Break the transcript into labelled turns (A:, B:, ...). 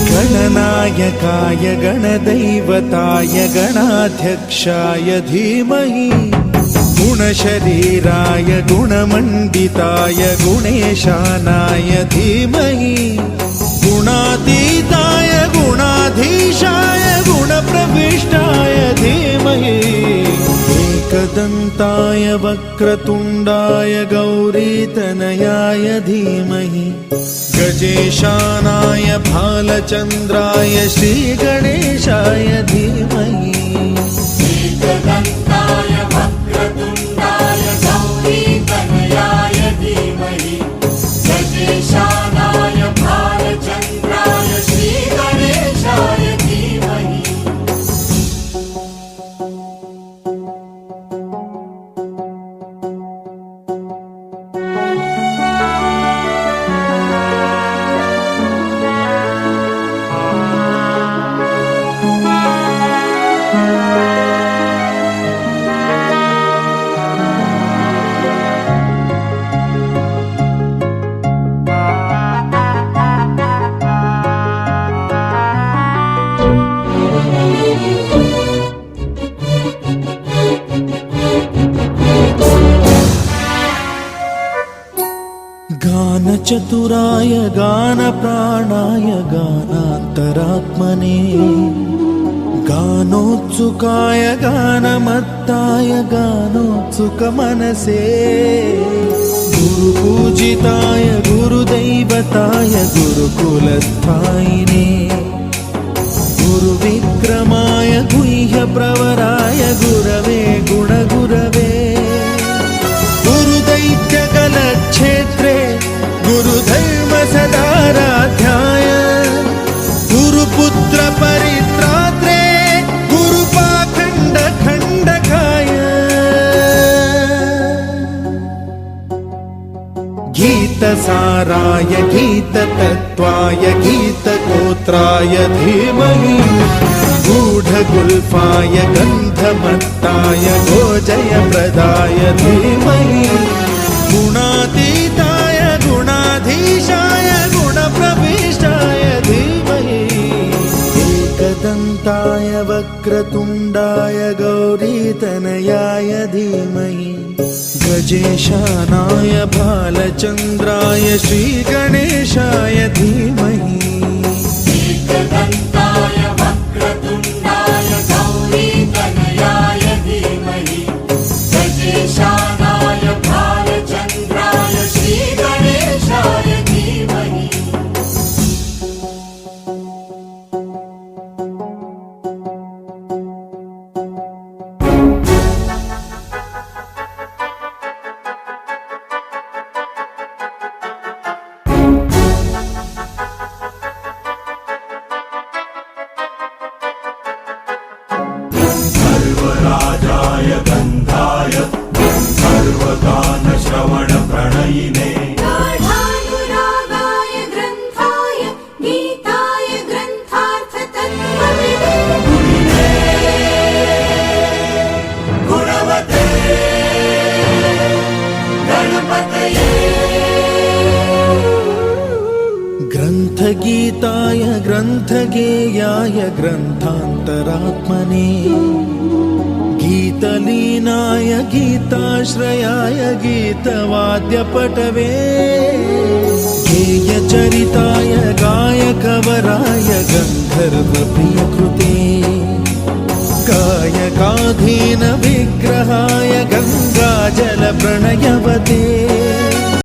A: गणनायकाय गणदैवताय गणाध्यक्षाय धीमहि गुणशरीराय गुणमण्डिताय गुणेशानाय धीमहि गुणातीताय गुणाधीशाय गुणप्रविष्टाय धीमहि एकदन्ताय वक्रतुण्डाय गौरीतनयाय धीमहि गजेशानाय भालचन्द्राय श्रीगणेशाय धीमहि
B: एकदन्ताय वक्रतुण्डाय गौरीतनयाय धीमहि गजेशानाय भालचन्द्राय श्रीगणेशाय धीमहि
A: गानचतुराय गानप्राणाय गानान्तरात्मने गानोत्सुकाय गानमत्ताय गानोत्सुकमनसे गुरुपूजिताय गुरुदैवताय गुरुकुलस्थायिने गुरुविक्रमाय गुह्यप्रवराय गुरवे गुणगुरवे गुरुदैत्यकलक्षेत्रे गुरुधर्मसदाराध्याय गुरुपुत्र परित्रात्रे गुरुपाखण्डखण्डकाय गीतसाराय गीततत्त्वाय गीतगोत्राय धीमहि गूढगुल्फाय गन्धमत्ताय गोजयप्रदाय धीमहि गुणातीताय गुणाधीशाय गुणप्रविष्टाय धीमहि एकदन्ताय वक्रतुण्डाय गौरीतनयाय धीमहि गजेशानाय भालचन्द्राय श्रीगणेशाय धीमहि
B: एकदन्ताय वक्रतुण्डाय गौरीतनयाय धीमहि गजेशानाय भालचन्द्राय श्रीगणेशाय धीमहि
C: सर्वराजाय गन्धाय सर्वगानश्रवणप्रणयिने
B: गाढानुरागाय ग्रन्थाय गीताय ग्रन्थार्थतत्त्वविदे गुणवते गणपतये
A: ग्रन्थगीताय ग्रन्थगेयाय ग्रन्थान्तरात्मने गीतलीनाय गीताश्रयाय गीतवाद्यपटवे गेयचरिताय गायकवराय गन्धर्वप्रियकृते गायकाधीनविग्रहाय गङ्गाजलप्रणयवते